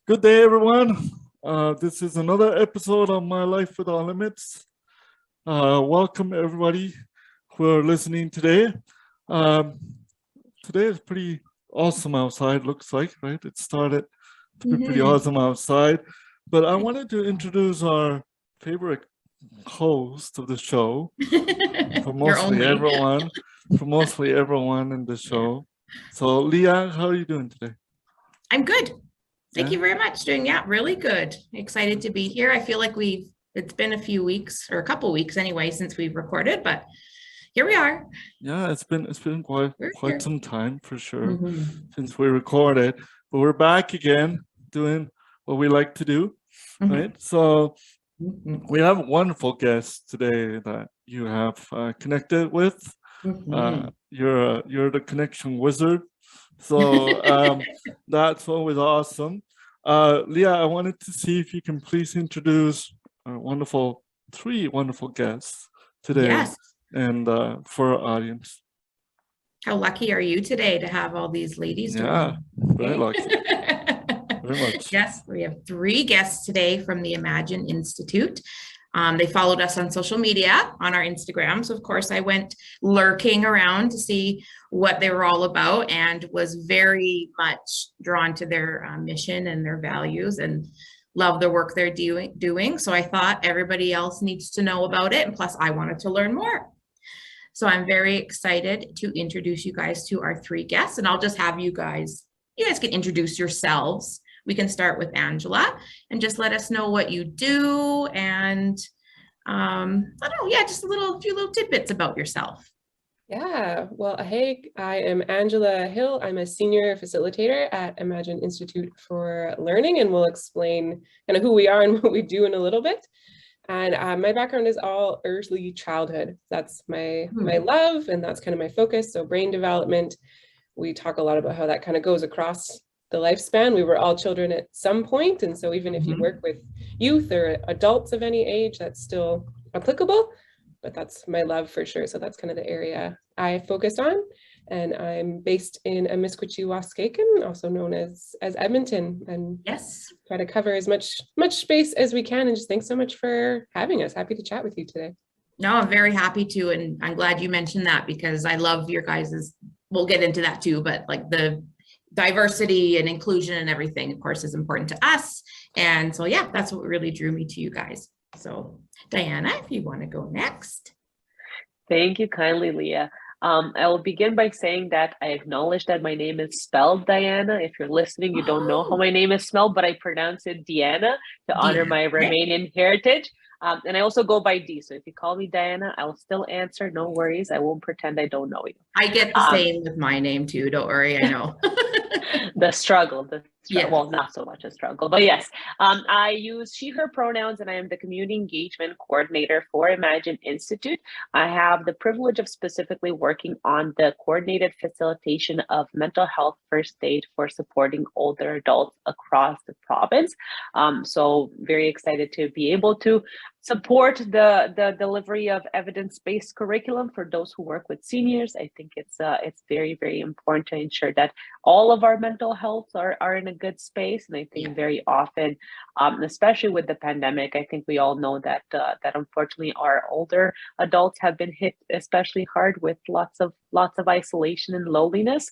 Good day, everyone. This is another episode of My Life Without Limits. Welcome, everybody who are listening today. Today is pretty awesome outside, looks like, right? It started to be pretty awesome outside. But I wanted to introduce our favorite host of the show for mostly everyone in the show. So, Leah, how are you doing today? I'm good. Thank you very much. Doing really good. Excited to be here. I feel like it's been a few weeks or a couple weeks anyway since we've recorded, but here we are. Yeah, it's been quite some time for sure since we recorded, but we're back again doing what we like to do, right? So we have a wonderful guest today that you have connected with. You're the connection wizard. So that's always awesome. Leah, I wanted to see if you can please introduce our three wonderful guests today. Yes. And for our audience. How lucky are you today to have all these ladies? Yeah, very lucky. Very much. Yes, we have three guests today from the Imagine Institute. They followed us on social media, on our Instagrams. Of course, I went lurking around to see what they were all about and was very much drawn to their mission and their values and love the work they're doing. So I thought everybody else needs to know about it. And plus, I wanted to learn more. So I'm very excited to introduce you guys to our three guests. And I'll just have you guys can introduce yourselves. We can start with Angela and just let us know what you do and I don't know, just a few little tidbits about yourself. Yeah, well, hey, I am Angela Hill. I'm a senior facilitator at Imagine Institute for Learning, and we'll explain kind of who we are and what we do in a little bit. And my background is all early childhood. That's my love, and that's kind of my focus. So brain development, we talk a lot about how that kind of goes across the lifespan. We were all children at some point. And so even if you work with youth or adults of any age, that's still applicable, but that's my love for sure. So that's kind of the area I focused on. And I'm based in Amiskwichi-Waskaken, also known as Edmonton, and try to cover as much space as we can. And just thanks so much for having us. Happy to chat with you today. No, I'm very happy to. And I'm glad you mentioned that because I love your guys's, we'll get into that too, but like the diversity and inclusion and everything, of course, is important to us. And so, yeah, that's what really drew me to you guys. So Diana, if you want to go next. Thank you kindly, Leah. I will begin by saying that I acknowledge that my name is spelled Diana. If you're listening, you don't know how my name is spelled, but I pronounce it Diana to honor my Romanian heritage. And I also go by D. So if you call me Diana, I will still answer. No worries. I won't pretend I don't know you. I get the same with my name too. Don't worry. I know. The struggle. Well, not so much a struggle, but yes. I use she, her pronouns, and I am the community engagement coordinator for Imagine Institute. I have the privilege of specifically working on the coordinated facilitation of mental health first aid for supporting older adults across the province. So very excited to be able to support the delivery of evidence-based curriculum for those who work with seniors. I think it's very, very important to ensure that all of our mental health are in a good space. And I think very often, especially with the pandemic, I think we all know that unfortunately our older adults have been hit especially hard with lots of isolation and loneliness.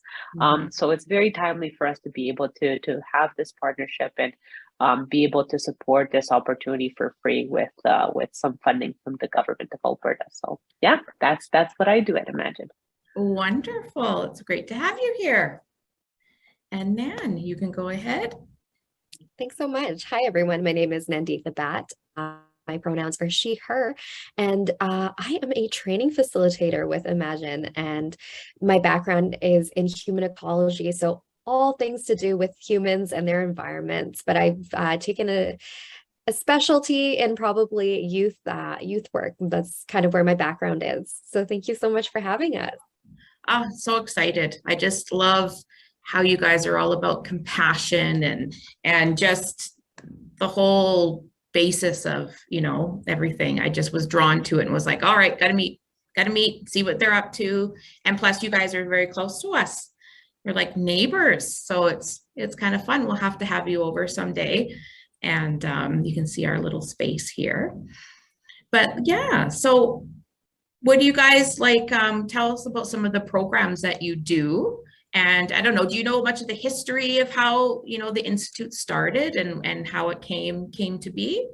So it's very timely for us to be able to have this partnership and be able to support this opportunity for free with some funding from the government of Alberta. So yeah, that's what I do at Imagine. Wonderful. It's great to have you here. And Nan, you can go ahead. Thanks so much. Hi, everyone. My name is Nandita Bhatt. My pronouns are she, her, and I am a training facilitator with Imagine, and my background is in human ecology, so all things to do with humans and their environments, but I've taken a specialty in probably youth work. That's kind of where my background is. So thank you so much for having us. Oh, so excited. I just love how you guys are all about compassion and just the whole basis of, everything. I just was drawn to it and was like, all right, gotta meet, see what they're up to. And plus you guys are very close to us. You're like neighbors. So it's It's kind of fun. We'll have to have you over someday, and you can see our little space here. But yeah, so what do you guys like? Tell us about some of the programs that you do. And I don't know, do you know much of the history of how, you know, the Institute started and how it came to be?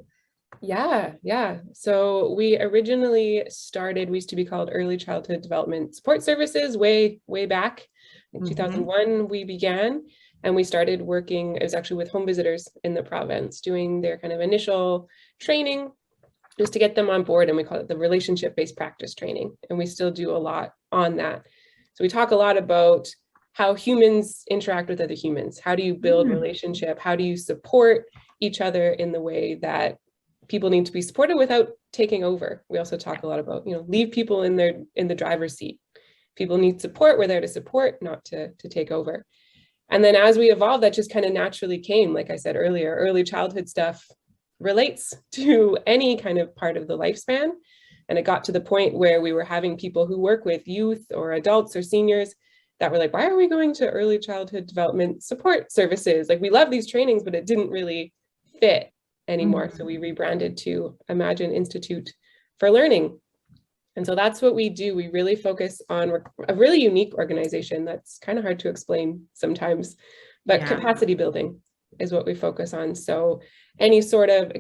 Yeah. So we originally started, we used to be called Early Childhood Development Support Services way back. In 2001, we began, and we started working, it was actually with home visitors in the province, doing their kind of initial training just to get them on board. And we call it the relationship-based practice training. And we still do a lot on that. So we talk a lot about how humans interact with other humans. How do you build relationship? How do you support each other in the way that people need to be supported without taking over? We also talk a lot about, you know, leave people in the driver's seat. People need support. We're there to support, not to take over. And then as we evolved, that just kind of naturally came. Like I said earlier, early childhood stuff relates to any kind of part of the lifespan. And it got to the point where we were having people who work with youth or adults or seniors that were like, why are we going to early childhood development support services? Like, we love these trainings, but it didn't really fit anymore. So we rebranded to Imagine Institute for Learning. And so that's what we do. We really focus on a really unique organization that's kind of hard to explain sometimes, but capacity building is what we focus on. So any sort of,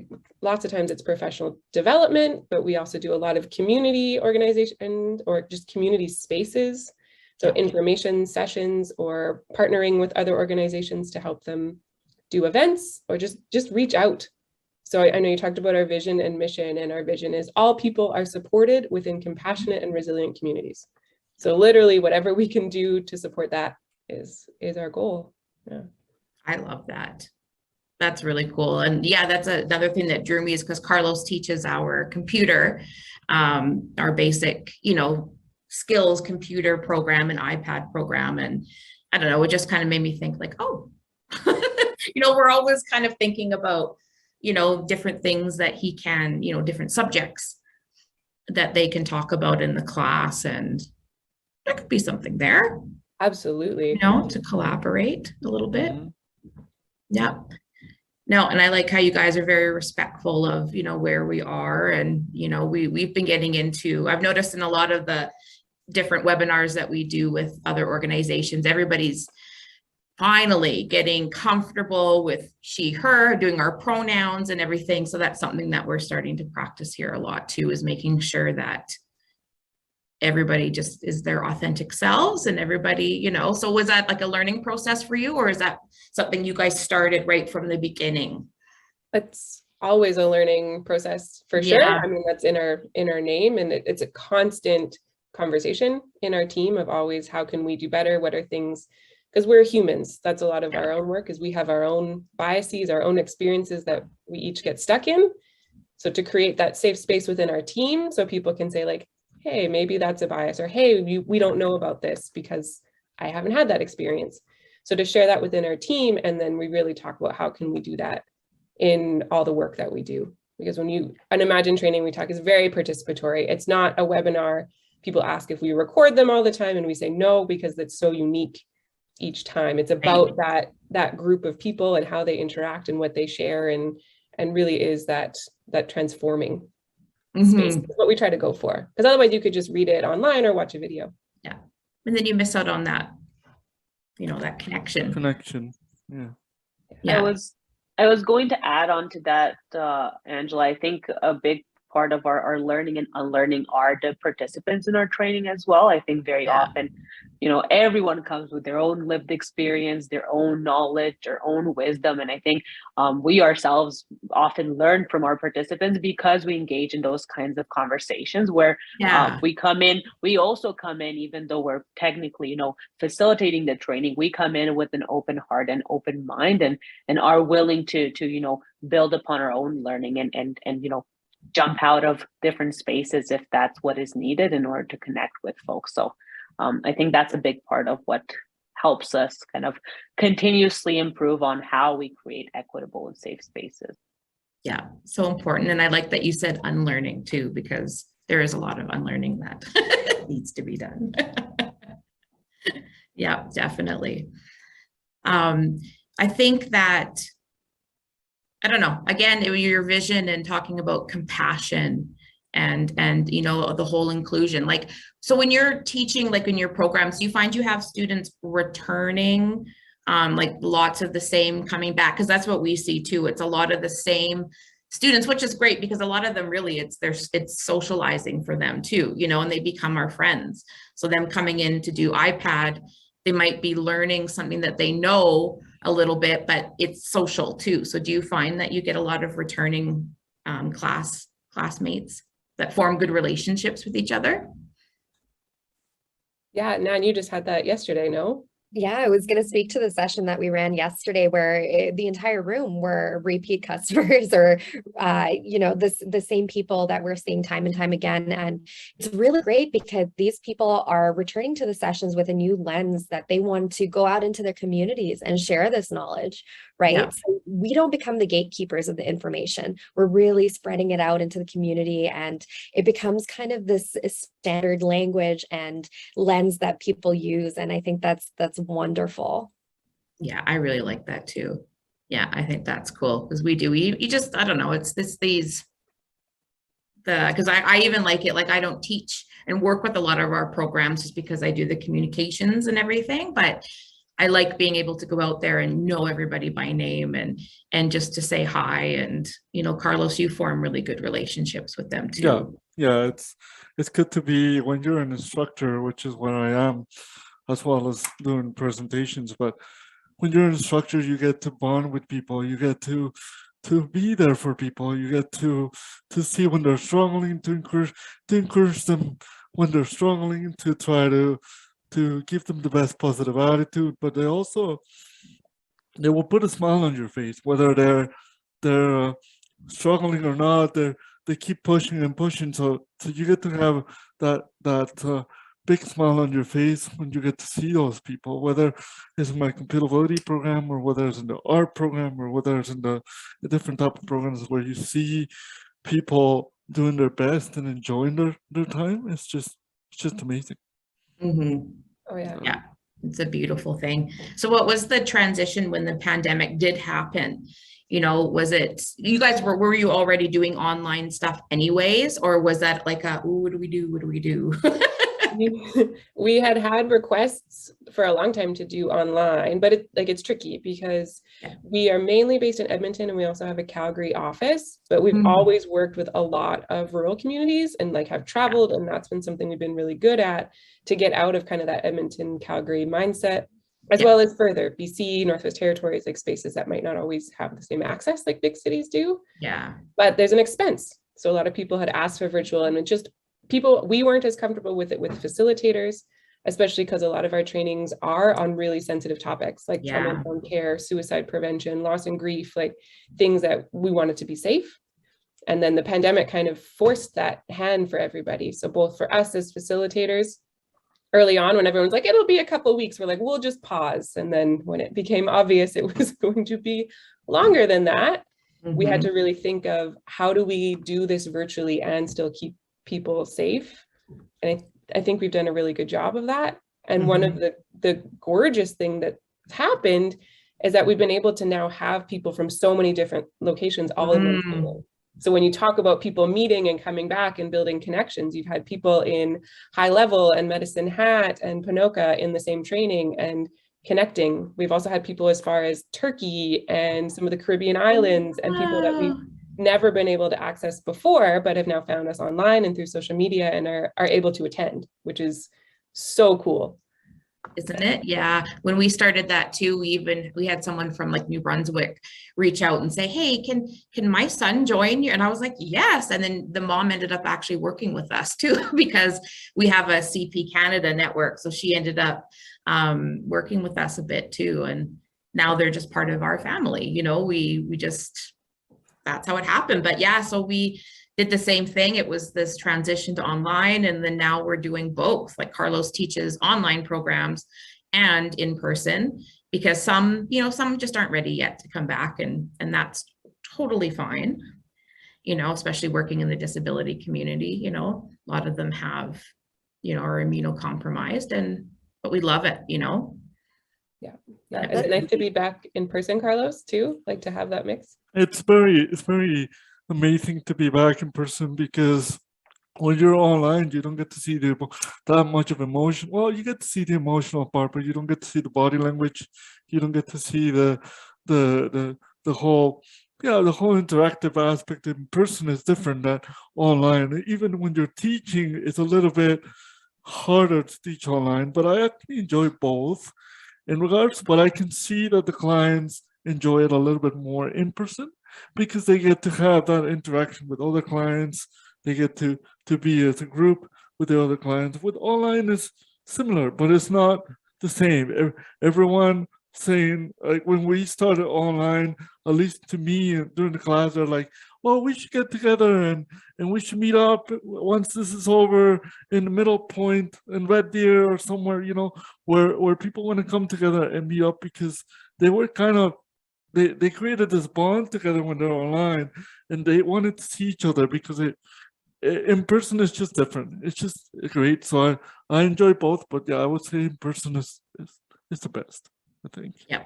lots of times it's professional development, but we also do a lot of community organization or just community spaces. So information sessions or partnering with other organizations to help them do events or just reach out. So I know you talked about our vision and mission, and our vision is all people are supported within compassionate and resilient communities. So literally whatever we can do to support that is our goal. Yeah. I love that. That's really cool. And yeah, that's another thing that drew me, is because Carlos teaches our computer, our basic, you know, skills computer program and iPad program. And I don't know, it just kind of made me think like, oh, you know, we're always kind of thinking about, you know, different things that he can, you know, different subjects that they can talk about in the class. And there could be something there. Absolutely. You know, to collaborate a little bit. Yeah. No, and I like how you guys are very respectful of, you know, where we are. And, you know, we've been getting into, I've noticed in a lot of the different webinars that we do with other organizations, everybody's finally getting comfortable with she, her, doing our pronouns and everything. So that's something that we're starting to practice here a lot too, is making sure that everybody just is their authentic selves and everybody, you know. So was that like a learning process for you, or is that something you guys started right from the beginning? It's always a learning process for sure. I mean, that's in our name, and it's a constant conversation in our team of always, how can we do better? What are things, because we're humans. That's a lot of our own work, is we have our own biases, our own experiences that we each get stuck in. So to create that safe space within our team, so people can say like, hey, maybe that's a bias, or hey, we don't know about this because I haven't had that experience. So to share that within our team, and then we really talk about how can we do that in all the work that we do. Because when an Imagine training we talk is very participatory. It's not a webinar. People ask if we record them all the time, and we say no, because that's so unique each time. It's about that group of people and how they interact and what they share, and really is that transforming space. That's what we try to go for, because otherwise you could just read it online or watch a video. Yeah, and then you miss out on that, you know, that connection. Yeah. I was going to add on to that, Angela. I think a big part of our learning and unlearning are the participants in our training as well. I think very often, you know, everyone comes with their own lived experience, their own knowledge, their own wisdom. And I think we ourselves often learn from our participants because we engage in those kinds of conversations where we also come in, even though we're technically, you know, facilitating the training, we come in with an open heart and open mind, and are willing to, you know, build upon our own learning and, you know, jump out of different spaces if that's what is needed in order to connect with folks. So I think that's a big part of what helps us kind of continuously improve on how we create equitable and safe spaces. Yeah, so important. And I like that you said unlearning too, because there is a lot of unlearning that needs to be done. Yeah, definitely. I think that, I don't know, again, your vision and talking about compassion and you know, the whole inclusion. Like, so when you're teaching, like in your programs, you find you have students returning, like lots of the same coming back? Because that's what we see too. It's a lot of the same students, which is great because a lot of them really it's socializing for them too, you know, and they become our friends. So them coming in to do iPad, they might be learning something that they know a little bit, but it's social too. So do you find that you get a lot of returning classmates that form good relationships with each other? Yeah, Nan, you just had that yesterday, no? Yeah, I was going to speak to the session that we ran yesterday where the entire room were repeat customers or, you know, the same people that we're seeing time and time again. And it's really great because these people are returning to the sessions with a new lens that they want to go out into their communities and share this knowledge, right? Yeah. So we don't become the gatekeepers of the information. We're really spreading it out into the community, and it becomes kind of this standard language and lens that people use. And I think that's wonderful. Yeah, I really like that too. Yeah, I think that's cool because we just, I don't know, it's because I even like it, like I don't teach and work with a lot of our programs just because I do the communications and everything, but I like being able to go out there and know everybody by name and just to say hi. And, you know, Carlos, you form really good relationships with them too. Yeah, it's good to be when you're an instructor, which is what I am, as well as doing presentations. But when you're an instructor, you get to bond with people. You get to be there for people. You get to see when they're struggling, to encourage them when they're struggling, to try to give them the best positive attitude. But they will put a smile on your face, whether they're struggling or not. They keep pushing and pushing. So you get to have that big smile on your face when you get to see those people, whether it's in my computability program or whether it's in the art program or whether it's in the different type of programs where you see people doing their best and enjoying their time. It's just amazing. Mm-hmm. Oh yeah. Yeah, it's a beautiful thing. So what was the transition when the pandemic did happen? You know, was it, you guys were you already doing online stuff anyways? Or was that like what do we do? What do we do? We had requests for a long time to do online, but it's tricky because we are mainly based in Edmonton and we also have a Calgary office, but we've always worked with a lot of rural communities and like have traveled, and that's been something we've been really good at to get out of kind of that Edmonton Calgary mindset, as well as further BC, Northwest Territories, like spaces that might not always have the same access like big cities do. Yeah. But there's an expense. So a lot of people had asked for virtual, and it just we weren't as comfortable with it with facilitators, especially because a lot of our trainings are on really sensitive topics like trauma-informed care, suicide prevention, loss and grief, like things that we wanted to be safe. And then the pandemic kind of forced that hand for everybody. So both for us as facilitators, early on when everyone's like, it'll be a couple of weeks, we're like, we'll just pause. And then when it became obvious it was going to be longer than that, we had to really think of how do we do this virtually and still keep people safe. And I think we've done a really good job of that. And one of the gorgeous thing that's happened is that we've been able to now have people from so many different locations all in one training. So when you talk about people meeting and coming back and building connections, you've had people in High Level and Medicine Hat and Ponoka in the same training and connecting. We've also had people as far as Turkey and some of the Caribbean islands and people that we've never been able to access before, but have now found us online and through social media and are able to attend, which is so cool. Isn't it? Yeah. When we started that too, we had someone from like New Brunswick reach out and say, hey, can my son join you? And I was like, yes. And then the mom ended up actually working with us too, because we have a CP Canada network. So she ended up working with us a bit too. And now they're just part of our family. You know, we just, that's how it happened. But yeah, so we did the same thing. It was this transition to online, and then now we're doing both. Like Carlos teaches online programs and in person, because some just aren't ready yet to come back, and that's totally fine. You know, especially working in the disability community, you know, a lot of them have, you know, are immunocompromised, but we love it, you know. Yeah. Is it nice to be back in person, Carlos, too? Like to have that mix? It's very amazing to be back in person, because when you're online, you don't get to see that much of emotion. Well, you get to see the emotional part, but you don't get to see the body language. You don't get to see the whole, the whole interactive aspect in person is different than online. Even when you're teaching, it's a little bit harder to teach online, but I actually enjoy both in regards, but I can see that the clients enjoy it a little bit more in person, because they get to have that interaction with other clients. They get to be as a group with the other clients. With online is similar, but it's not the same. Everyone saying, like when we started online, at least to me during the class, they're like, well, we should get together and we should meet up once this is over in the middle point in Red Deer or somewhere, where people want to come together and meet up, because they were kind of, they created this bond together when they're online, and they wanted to see each other, because in person is just different. It's just great. So I enjoy both, but yeah, I would say in person is the best, I think. Yeah.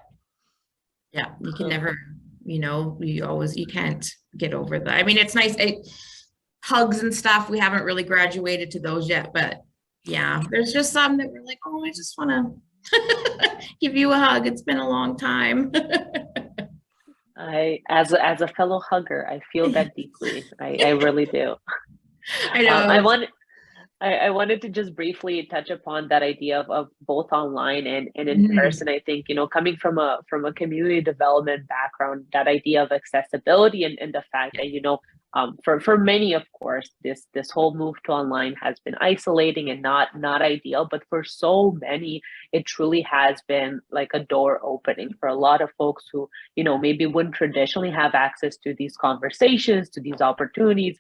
You can never, you can't get over that. I mean, it's nice. Hugs and stuff, we haven't really graduated to those yet, but yeah, there's just some that we're like, oh, I just want to give you a hug. It's been a long time. As a fellow hugger, I feel that deeply. I really do. I know. I wanted to just briefly touch upon that idea of both online and in person. I think, coming from a community development background, that idea of accessibility and the fact that, for many, of course, this whole move to online has been isolating and not ideal, but for so many, it truly has been like a door opening for a lot of folks who, maybe wouldn't traditionally have access to these conversations, to these opportunities,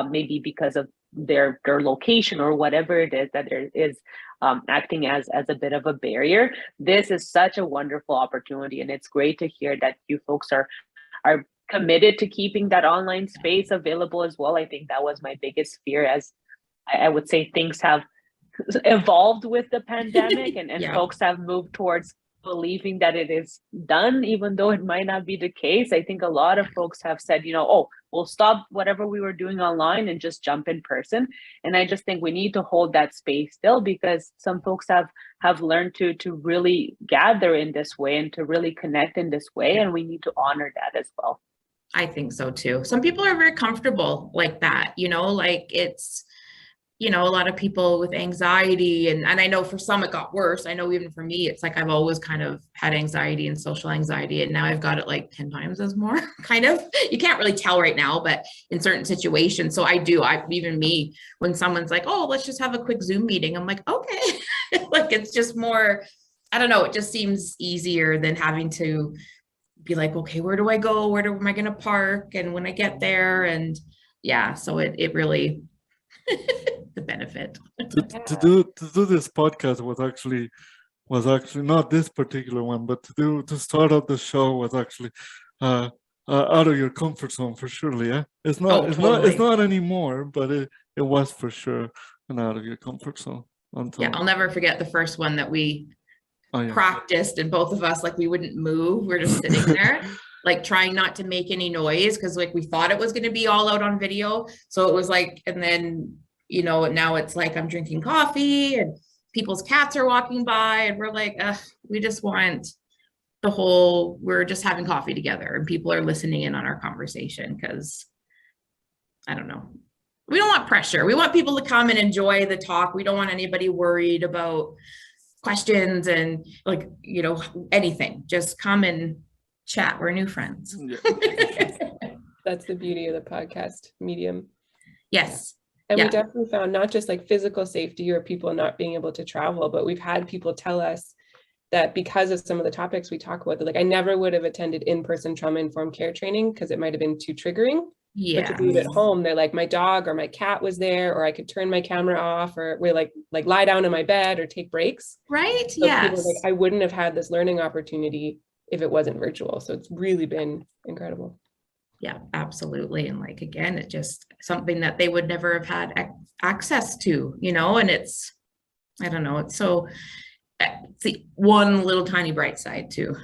maybe because of their location or whatever it is that there is acting as a bit of a barrier. This is such a wonderful opportunity, and it's great to hear that you folks are committed to keeping that online space available as well. I think that was my biggest fear, as I would say things have evolved with the pandemic and folks have moved towards believing that it is done, even though it might not be the case. I think a lot of folks have said, oh, we'll stop whatever we were doing online and just jump in person. And I just think we need to hold that space still, because some folks have learned to really gather in this way and to really connect in this way. And we need to honor that as well. I think so too. Some people are very comfortable like that, like it's, a lot of people with anxiety, and I know for some it got worse. I know even for me, it's like I've always kind of had anxiety and social anxiety, and now I've got it like 10 times as more, kind of. You can't really tell right now, but in certain situations. So even me, when someone's like, oh, let's just have a quick Zoom meeting, I'm like, okay. Like, it's just more, I don't know, it just seems easier than having to be like, okay, where do I go? Where am I going to park? And when I get there, and yeah, so it really, the benefit. To do this podcast was actually not this particular one, but to start out the show was actually out of your comfort zone for surely. Yeah, it's not anymore, but it was for sure and out of your comfort zone. I'll never forget the first one that we practiced, and both of us, like, we wouldn't move. We're just sitting there like trying not to make any noise, because like we thought it was going to be all out on video. So it was like, and then now it's like I'm drinking coffee and people's cats are walking by, and we're like, we just want we're just having coffee together and people are listening in on our conversation, because I don't know, we don't want pressure. We want people to come and enjoy the talk. We don't want anybody worried about questions and like, anything. Just come and chat. We're new friends. That's the beauty of the podcast medium. Yes. And we definitely found not just like physical safety or people not being able to travel, but we've had people tell us that because of some of the topics we talk about, like, I never would have attended in-person trauma-informed care training because it might have been too triggering. But to do it at home, they're like, my dog or my cat was there, or I could turn my camera off, or we like lie down in my bed or take breaks. Right. So people, like, I wouldn't have had this learning opportunity if it wasn't virtual. So it's really been incredible. Yeah, absolutely. And like, again, it's just something that they would never have had access to, and it's, I don't know, it's so, see one little tiny bright side too.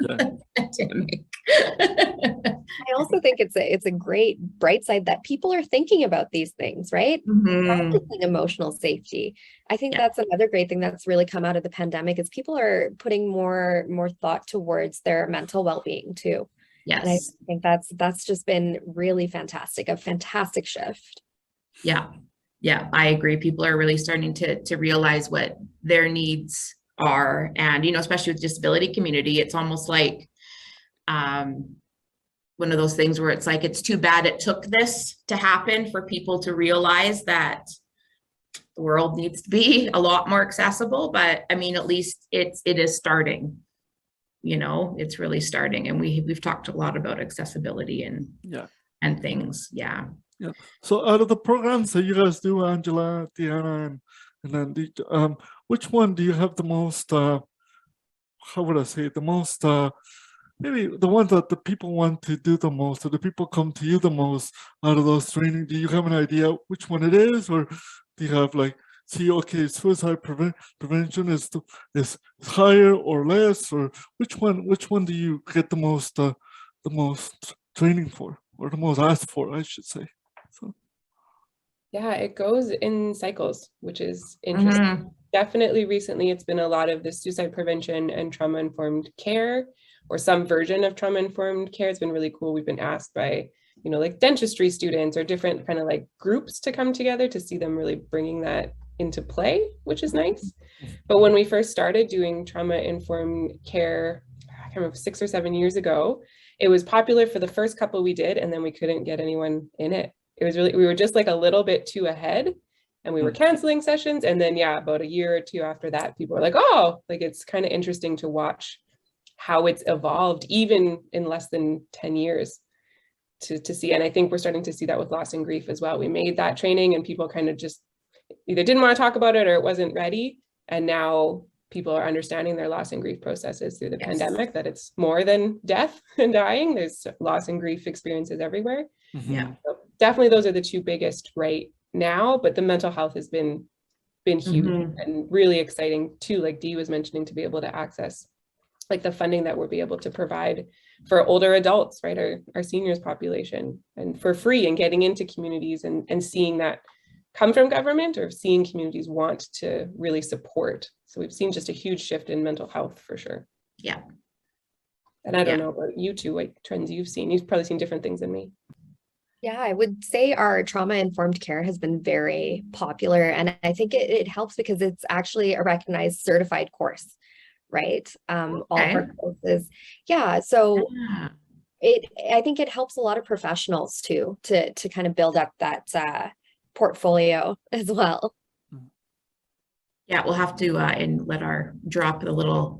Okay. Pandemic. I also think it's a great bright side that people are thinking about these things, right? Practicing emotional safety. I think that's another great thing that's really come out of the pandemic is people are putting more thought towards their mental well-being too. And I Yes. think that's just been really fantastic, a fantastic shift. Yeah. Yeah, I agree. People are really starting to realize what their needs are. And, especially with disability community, it's almost like one of those things where it's like, it's too bad it took this to happen for people to realize that the world needs to be a lot more accessible. But I mean, at least it is starting, it's really starting. And we've talked a lot about accessibility and things. Yeah. Yeah. So out of the programs that you guys do, Angela, Deanna, and then which one do you have the most, how would I say, the most, maybe the one that the people want to do the most, or the people come to you the most out of those training? Do you have an idea which one it is, or do you have like, okay, suicide prevention is higher or less, or which one do you get the most training for, or the most asked for, I should say? So. Yeah, it goes in cycles, which is interesting. Definitely recently, it's been a lot of the suicide prevention and trauma-informed care, or some version of trauma-informed care. It's been really cool. We've been asked by, like dentistry students or different kind of like groups to come together to see them really bringing that into play, which is nice. But when we first started doing trauma-informed care, I can't remember, 6 or 7 years ago, it was popular for the first couple we did, and then we couldn't get anyone in it. It was really, we were just like a little bit too ahead, and we were canceling sessions. And then, about a year or two after that, people were like, oh, like it's kind of interesting to watch how it's evolved, even in less than 10 years to see. And I think we're starting to see that with loss and grief as well. We made that training and people kind of just either didn't want to talk about it or it wasn't ready. And now people are understanding their loss and grief processes through the pandemic, that it's more than death and dying. There's loss and grief experiences everywhere. Yeah. So definitely those are the two biggest right now, but the mental health has been huge and really exciting too, like Dee was mentioning, to be able to access like the funding that we'll be able to provide for older adults, right, our seniors population, and for free, and getting into communities and seeing that come from government, or seeing communities want to really support. So we've seen just a huge shift in mental health for sure. Yeah. And I don't know about you two, what trends you've seen. You've probably seen different things than me. Yeah, I would say our trauma-informed care has been very popular, and I think it helps because it's actually a recognized certified course, right? All of our courses. Yeah, so I think it helps a lot of professionals too to kind of build up that portfolio as well. Yeah, we'll have to and drop the little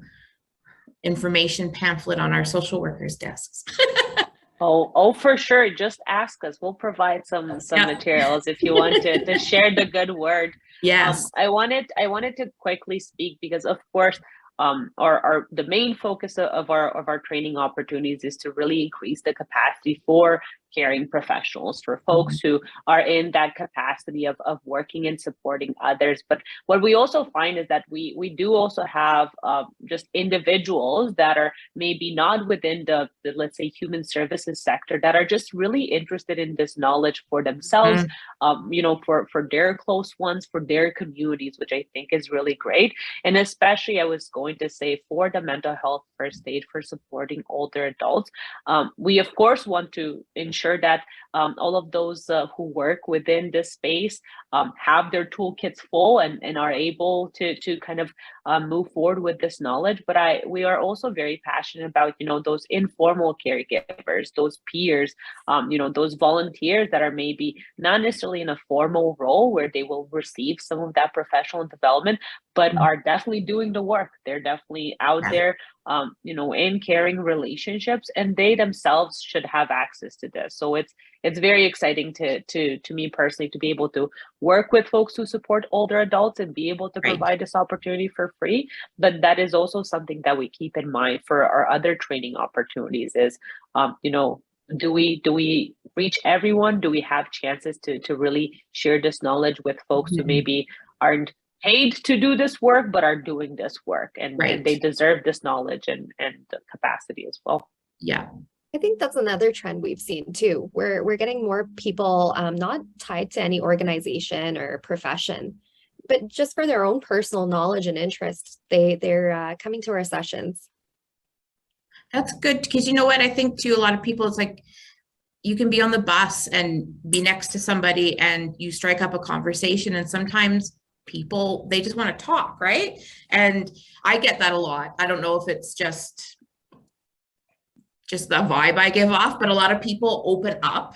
information pamphlet on our social workers' desks. Oh, for sure. Just ask us. We'll provide some materials if you want to share the good word. Yes. I wanted to quickly speak because, of course, the main focus of our training opportunities is to really increase the capacity for caring professionals, for folks who are in that capacity of working and supporting others. But what we also find is that we do also have just individuals that are maybe not within the let's say human services sector, that are just really interested in this knowledge for themselves, for their close ones, for their communities, which I think is really great. And especially, I was going to say, for the mental health first aid for supporting older adults, we of course want to ensure that all of those who work within this space have their toolkits full and are able to kind of move forward with this knowledge. But we are also very passionate about, those informal caregivers, those peers, those volunteers that are maybe not necessarily in a formal role where they will receive some of that professional development, but are definitely doing the work. They're definitely out there, in caring relationships, and they themselves should have access to this. So it's very exciting to me personally to be able to work with folks who support older adults and be able to provide this opportunity for free. But that is also something that we keep in mind for our other training opportunities is, do we reach everyone? Do we have chances to really share this knowledge with folks who maybe aren't paid to do this work, but are doing this work, and they deserve this knowledge and capacity as well. Yeah. I think that's another trend we've seen too. We're getting more people not tied to any organization or profession, but just for their own personal knowledge and interest, they're coming to our sessions. That's good, because you know what, I think too, a lot of people, it's like you can be on the bus and be next to somebody and you strike up a conversation, and sometimes people, they just want to talk, right? And I get that a lot. I don't know if it's just the vibe I give off, but a lot of people open up.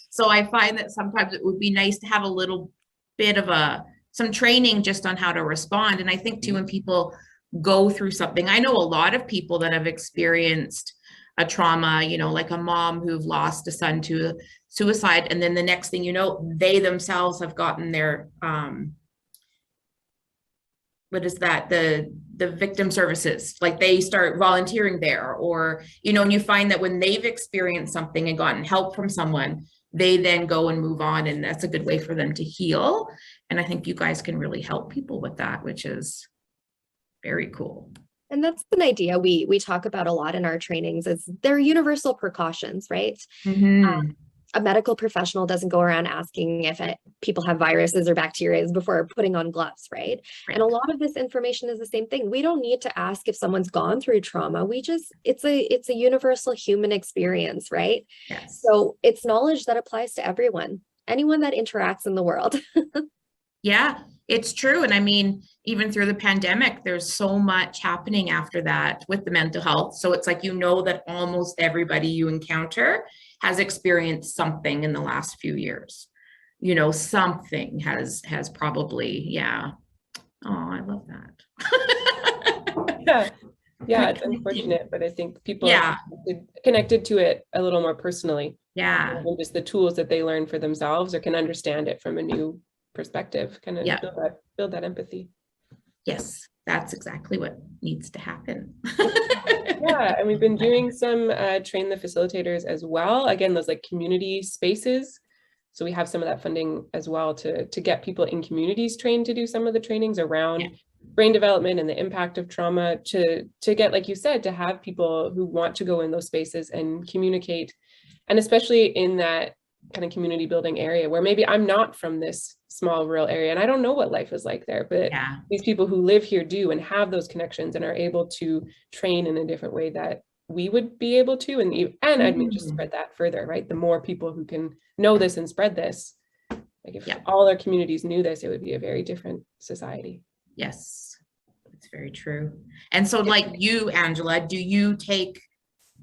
So I find that sometimes it would be nice to have a little bit of some training just on how to respond. And I think too, when people go through something, I know a lot of people that have experienced a trauma, you know, like a mom who've lost a son to suicide, and then the next thing you know, they themselves have gotten their what is that, the victim services, like they start volunteering there, or, you know, and you find that when they've experienced something and gotten help from someone, they then go and move on, and that's a good way for them to heal. And I think you guys can really help people with that, which is very cool. And that's an idea we talk about a lot in our trainings, is they're universal precautions, right? A medical professional doesn't go around asking if people have viruses or bacteria before putting on gloves, right? And a lot of this information is the same thing. We don't need to ask if someone's gone through trauma. It's a universal human experience, right? Yes. So it's knowledge that applies to everyone, anyone that interacts in the world. Yeah, it's true. And I mean, even through the pandemic, there's so much happening after that with the mental health. So it's like, you know, that almost everybody you encounter has experienced something in the last few years. You know, something has probably, yeah. Oh, I love that. Yeah, it's unfortunate, but I think people are connected to it a little more personally. Yeah. And just the tools that they learn for themselves, or can understand it from a new perspective, kind of build that empathy. Yes, that's exactly what needs to happen. Yeah, and we've been doing some train the facilitators as well. Again, those like community spaces. So we have some of that funding as well to get people in communities trained to do some of the trainings around brain development and the impact of trauma, to get, like you said, to have people who want to go in those spaces and communicate. And especially in that kind of community building area where maybe I'm not from this small rural area and I don't know what life is like there, but these people who live here do, and have those connections and are able to train in a different way that we would be able to. And I mean, just spread that further, right? The more people who can know this and spread this, like if all our communities knew this, it would be a very different society. Yes, it's very true. And so like you, Angela, do you take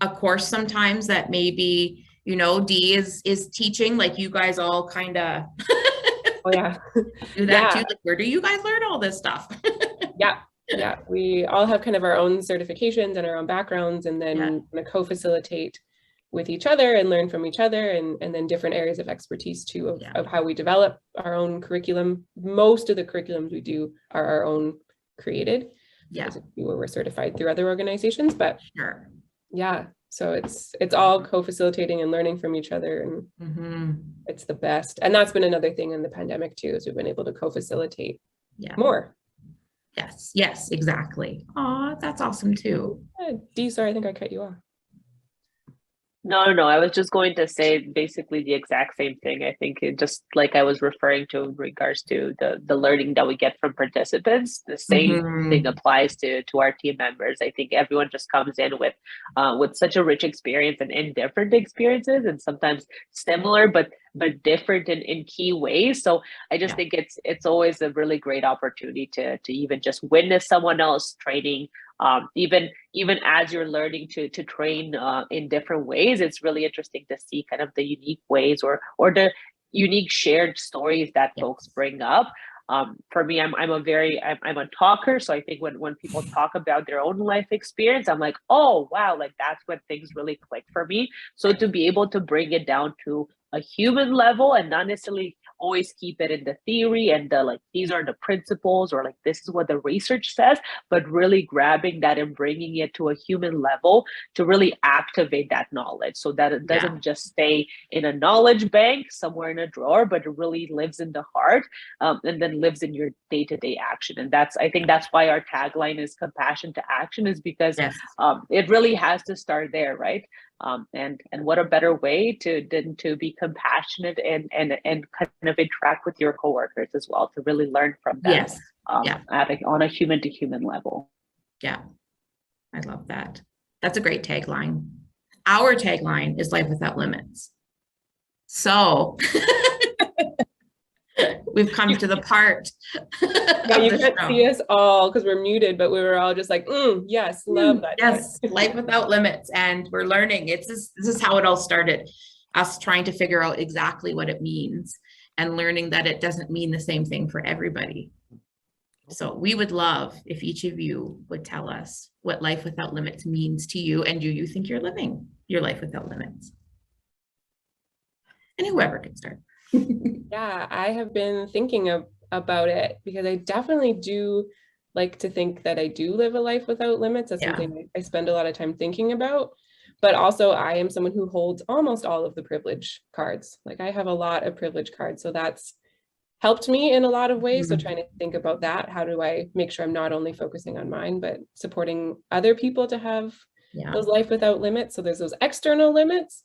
a course sometimes that maybe, you know, Dee is teaching, like you guys all kind of do that too? Like, where do you guys learn all this stuff? Yeah, we all have kind of our own certifications and our own backgrounds, and then kind of co-facilitate with each other and learn from each other, and then different areas of expertise too of how we develop our own curriculum. Most of the curriculums we do are our own created, where we're certified through other organizations, but so it's all co-facilitating and learning from each other, and it's the best. And that's been another thing in the pandemic too, is we've been able to co-facilitate more. Yes, exactly. Oh, that's awesome too. Dee, sorry, I think I cut you off. No, I was just going to say basically the exact same thing. I think it just like I was referring to in regards to the learning that we get from participants, the same thing applies to our team members. I think everyone just comes in with such a rich experience and different experiences, and sometimes similar but different in key ways. So I just think it's always a really great opportunity to even just witness someone else training. Even as you're learning to train in different ways, it's really interesting to see kind of the unique ways or the unique shared stories that folks bring up. For me, I'm a talker, so I think when people talk about their own life experience, I'm like, oh wow, like that's when things really click for me. So to be able to bring it down to a human level and not necessarily always keep it in the theory and the like, these are the principles, or like, this is what the research says, but really grabbing that and bringing it to a human level to really activate that knowledge, so that it doesn't just stay in a knowledge bank somewhere in a drawer, but it really lives in the heart, and then lives in your day-to-day action. And I think that's why our tagline is compassion to action, is because it really has to start there, right? And what a better way than to be compassionate and kind of interact with your coworkers as well, to really learn from them on a human to human level. Yeah, I love that. That's a great tagline. Our tagline is life without limits. So we've come to the part. Yeah, you can't see us all because we're muted, but we were all just like, yes, love that. Yes, life without limits. And we're learning. This is how it all started. Us trying to figure out exactly what it means and learning that it doesn't mean the same thing for everybody. So we would love if each of you would tell us what life without limits means to you, and do you think you're living your life without limits? And whoever can start. Yeah, I have been thinking about it, because I definitely do like to think that I do live a life without limits. That's something I spend a lot of time thinking about. But also I am someone who holds almost all of the privilege cards. Like, I have a lot of privilege cards. So that's helped me in a lot of ways. So trying to think about that, how do I make sure I'm not only focusing on mine, but supporting other people to have those life without limits. So there's those external limits.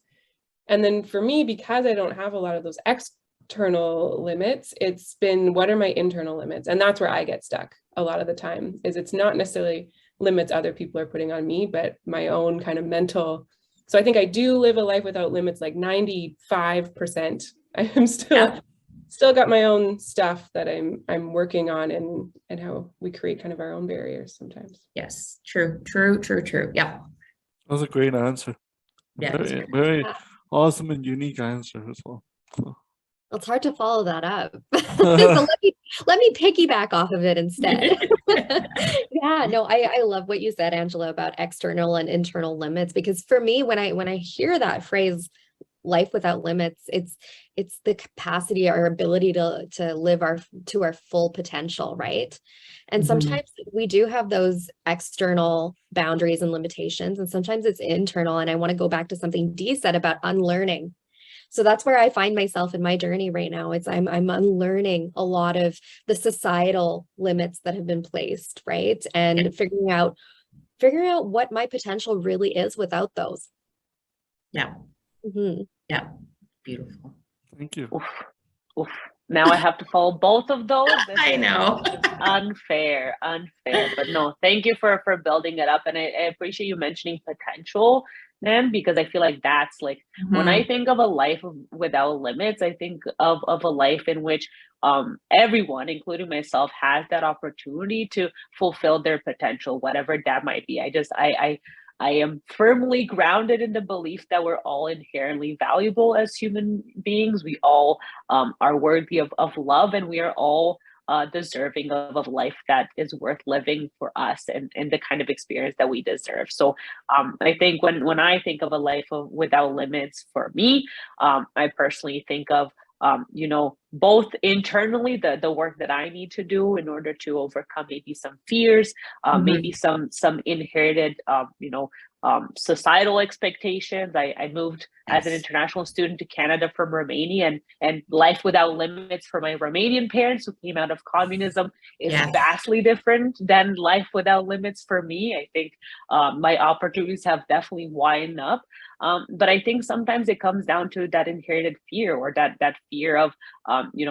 And then for me, because I don't have a lot of those external limits, it's been, what are my internal limits? And that's where I get stuck a lot of the time, is it's not necessarily limits other people are putting on me, but my own kind of mental. So I think I do live a life without limits, like 95%. I am still got my own stuff that I'm working on, and how we create kind of our own barriers sometimes. Yes, true. Yeah. That's a great answer. Yeah, very awesome and unique answer as well. So. Well, it's hard to follow that up. So let me piggyback off of it instead. Yeah, no, I love what you said, Angela, about external and internal limits, because for me, when I hear that phrase, life without limits, it's the capacity, our ability to live to our full potential, right? And sometimes we do have those external boundaries and limitations, and sometimes it's internal. And I want to go back to something Dee said about unlearning. So that's where I find myself in my journey right now. I'm unlearning a lot of the societal limits that have been placed, right? And figuring out what my potential really is without those. Yeah. Yeah. Beautiful. Thank you. Oof. Now I have to follow both of those. I know. Unfair. But no, thank you for building it up. And I appreciate you mentioning potential, Nan, because I feel like that's like, when I think of a life without limits, I think of a life in which everyone, including myself, has that opportunity to fulfill their potential, whatever that might be. I am firmly grounded in the belief that we're all inherently valuable as human beings. We all are worthy of love, and we are all deserving of a life that is worth living for us, and the kind of experience that we deserve. So I think when I think of a life without limits, for me, I personally think of both internally, the work that I need to do in order to overcome maybe some fears, maybe some inherited, societal expectations. I moved as an international student to Canada from Romania, and life without limits for my Romanian parents who came out of communism is vastly different than life without limits for me. I think my opportunities have definitely widened up. But I think sometimes it comes down to that inherited fear, or that fear of,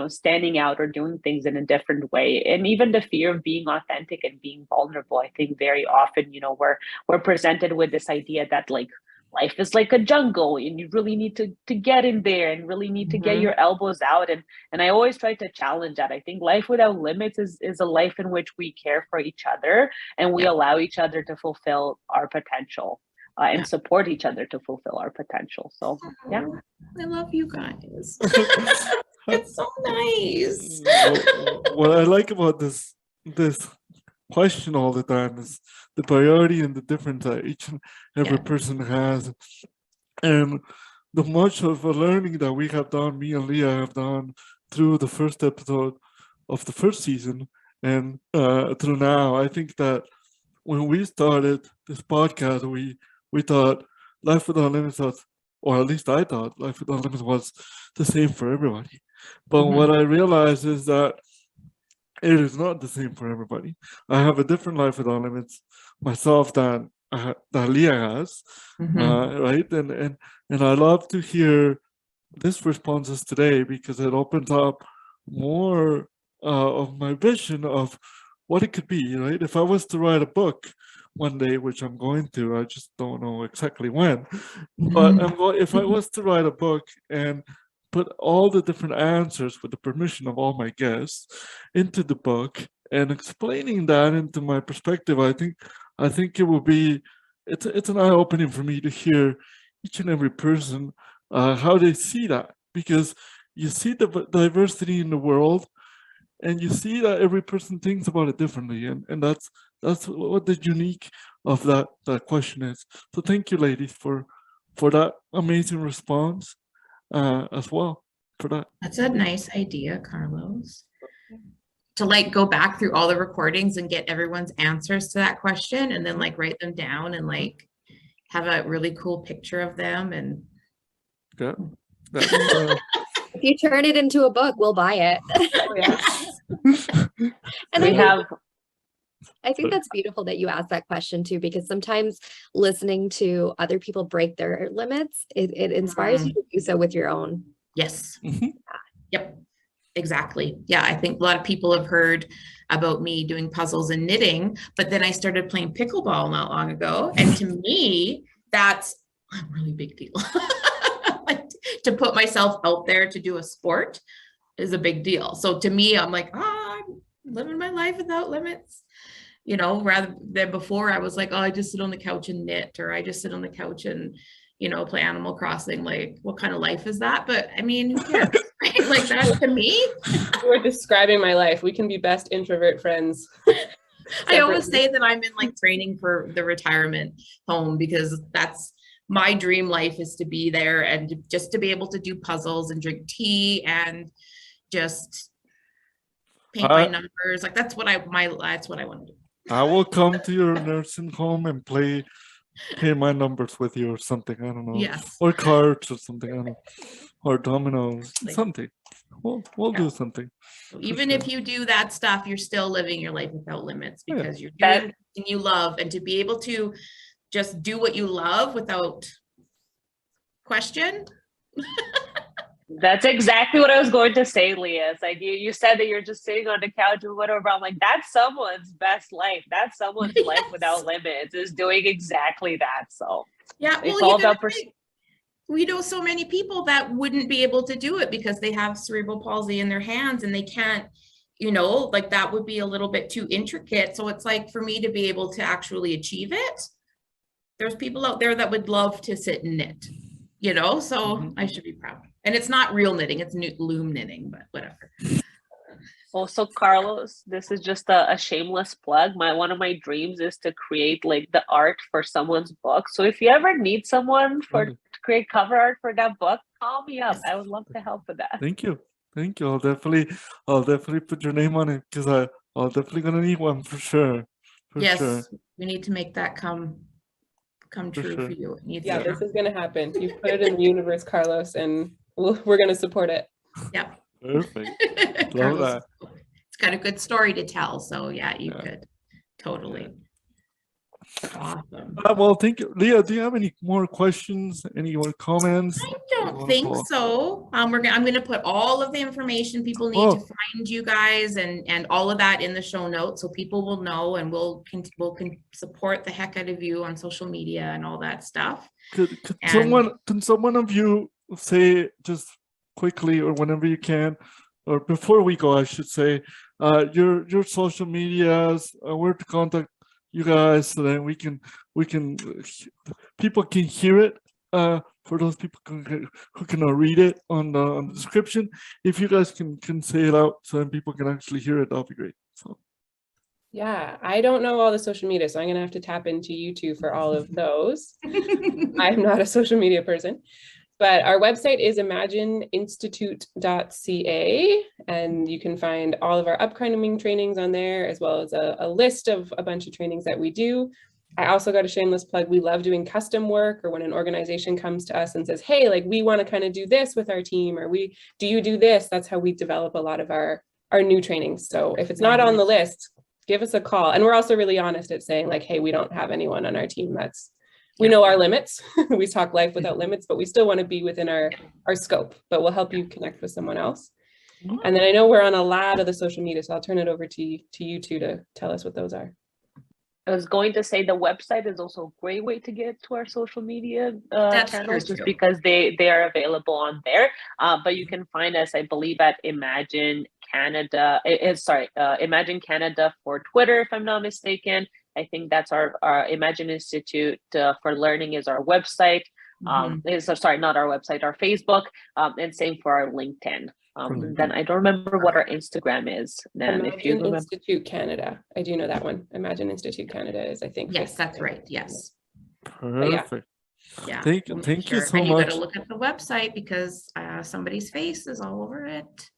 standing out or doing things in a different way. And even the fear of being authentic and being vulnerable. I think very often, we're presented with this idea that like life is like a jungle, and you really need to get in there and really need to get your elbows out. And I always try to challenge that. I think life without limits is a life in which we care for each other, and we allow each other to fulfill our potential. And support each other to fulfill our potential. So yeah, I love you guys. It's so nice. What I like about this question all the time is the priority and the difference that each and every person has, and the much of a learning that we have done, me and Leah have done through the first episode of the first season and through now. I think that when we started this podcast, we thought Life Without Limits was, or at least I thought Life Without Limits was the same for everybody. But what I realized is that it is not the same for everybody. I have a different life without limits myself than Leah has, right? And I love to hear this responses today because it opens up more of my vision of what it could be, right? If I was to write a book one day, which I'm going to, I just don't know exactly when, but if I was to write a book and put all the different answers with the permission of all my guests into the book and explaining that into my perspective, I think it will be, it's an eye-opening for me to hear each and every person how they see that, because you see the diversity in the world and you see that every person thinks about it differently, and that's what the unique of that question is. So thank you, ladies, for that amazing response. As well for that. That's a nice idea, Carlos. To like go back through all the recordings and get everyone's answers to that question and then like write them down and like have a really cool picture of them. And yeah, if you turn it into a book, we'll buy it. And I think that's beautiful that you asked that question too, because sometimes listening to other people break their limits, it inspires you to do so with your own. Yes. Yep. Exactly. Yeah. I think a lot of people have heard about me doing puzzles and knitting, but then I started playing pickleball not long ago. And to me, that's a really big deal. Like, to put myself out there to do a sport is a big deal. So to me, I'm like, I'm living my life without limits. You know, rather than before I was like, oh, I just sit on the couch and knit, or I just sit on the couch and, you know, play Animal Crossing. Like, what kind of life is that? But I mean, who cares? Right? Like, that to me. You're describing my life. We can be best introvert friends. I always say that I'm in like training for the retirement home, because that's my dream life, is to be there and just to be able to do puzzles and drink tea and just paint my numbers. Like, that's what I want to do. I will come to your nursing home and play my numbers with you or something. I don't know. Yes. Or cards or something. I don't know. Or dominoes. Something. We'll do something. So even if you do that stuff, you're still living your life without limits, because you're doing something you love, and to be able to just do what you love without question. That's exactly what I was going to say, Leah. It's like you said that you're just sitting on the couch or whatever. I'm like, that's someone's best life. That's someone's life without limits, is doing exactly that. So yeah, well, we know so many people that wouldn't be able to do it because they have cerebral palsy in their hands and they can't, you know, like that would be a little bit too intricate. So it's like, for me to be able to actually achieve it, there's people out there that would love to sit and knit, you know, so I should be proud. And it's not real knitting, it's loom knitting, but whatever. Also, Carlos, this is just a shameless plug. One of my dreams is to create like the art for someone's book. So if you ever need someone to create cover art for that book, call me up. I would love to help with that. Thank you. I'll definitely put your name on it, because I'll definitely gonna need one for sure. Yes, we need to make that come true for you. Yeah, this is gonna happen. You've put it in the universe, Carlos, and we're gonna support it. Yeah. Perfect. Love that. It's got a good story to tell, so yeah, you could totally. Awesome. Well, thank you, Leah. Do you have any more questions? Any more comments? I don't think so. I'm going to put all of the information people need to find you guys and all of that in the show notes, so people will know, and we'll support the heck out of you on social media and all that stuff. Can someone of you say just quickly, or whenever you can, or before we go, I should say, your social medias, where to contact you guys, so that we can people can hear it, for those people who can read it on the description. If you guys can say it out so that people can actually hear it, that'll be great. So yeah, I don't know all the social media, so I'm gonna have to tap into you two for all of those. I'm not a social media person. But our website is imagineinstitute.ca, and you can find all of our upcoming trainings on there, as well as a list of a bunch of trainings that we do. I also got a shameless plug. We love doing custom work, or when an organization comes to us and says, hey, like we want to kind of do this with our team, or do you do this? That's how we develop a lot of our new trainings. So if it's not on the list, give us a call. And we're also really honest at saying like, hey, we don't have anyone on our team we know our limits. We talk life without limits, but we still want to be within our scope, but we'll help you connect with someone else. And then I know we're on a lot of the social media, so I'll turn it over to you two to tell us what those are. I was going to say the website is also a great way to get to our social media channels, just because they are available on there. But you can find us, I believe, at Imagine Canada. Imagine Canada for Twitter, if I'm not mistaken. I think that's our Imagine Institute for Learning is our website. Not our website, our Facebook, and same for our LinkedIn. Then I don't remember what our Instagram is. Then Imagine if you remember. Institute Canada. I do know that one. Imagine Institute Canada is, I think. Yes, that's right. Yes. Perfect. Yeah. Thank you so and you much. got to look at the website because somebody's face is all over it.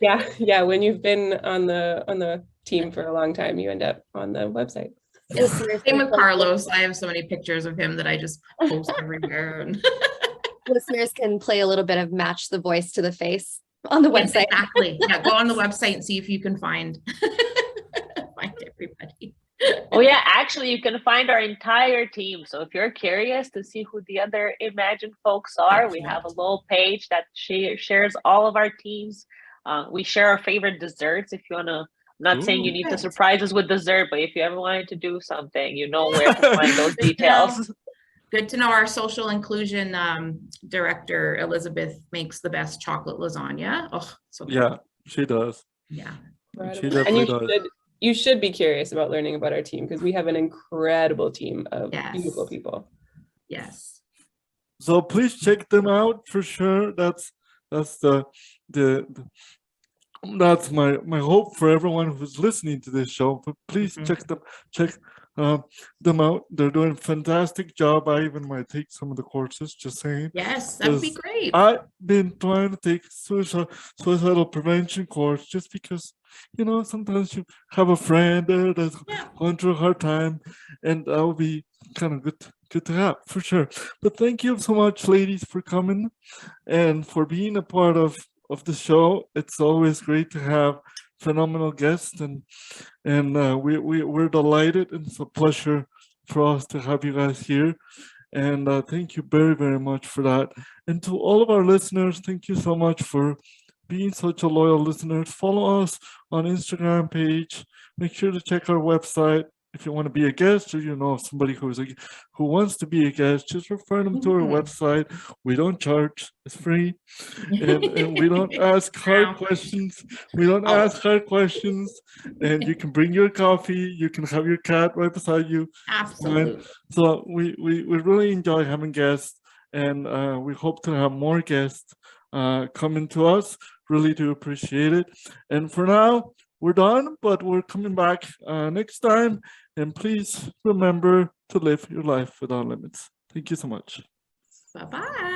Yeah. When you've been on the team for a long time, you end up on the website. Yeah. Same with Carlos. I have so many pictures of him that I just post everywhere. And Listeners can play a little bit of match the voice to the face on the website. Exactly. Yeah, go on the website and see if you can find everybody. Oh yeah, actually you can find our entire team. So if you're curious to see who the other Imagine folks are, we have a little page that shares all of our teams. We share our favorite desserts if you want to. I'm not saying you need to surprise us with dessert, but if you ever wanted to do something, you know where to find those details. Good to know our social inclusion director, Elizabeth, makes the best chocolate lasagna. Oh, so good. Yeah, she does. Yeah. She definitely does. You should be curious about learning about our team because we have an incredible team of beautiful people. Yes. So please check them out for sure. That's that's my hope for everyone who's listening to this show. But please check them out. They're doing a fantastic job. I even might take some of the courses, just saying. Yes, that would be great. I've been trying to take suicidal prevention course just because, sometimes you have a friend that's going through a hard time, and that would be kind of good to have, for sure. But thank you so much, ladies, for coming and for being a part of the show. It's always great to have phenomenal guests, and we're delighted, and it's a pleasure for us to have you guys here. And thank you very, very much for that. And to all of our listeners, thank you so much for being such a loyal listener. Follow us on Instagram page. Make sure to check our website. If you want to be a guest, or somebody who wants to be a guest, just refer them to our website. We don't charge; it's free, and we don't ask hard questions. We don't ask hard questions, and you can bring your coffee. You can have your cat right beside you. Absolutely. So we really enjoy having guests, and we hope to have more guests coming to us. Really do appreciate it. And for now, we're done, but we're coming back next time. And please remember to live your life without limits. Thank you so much. Bye-bye.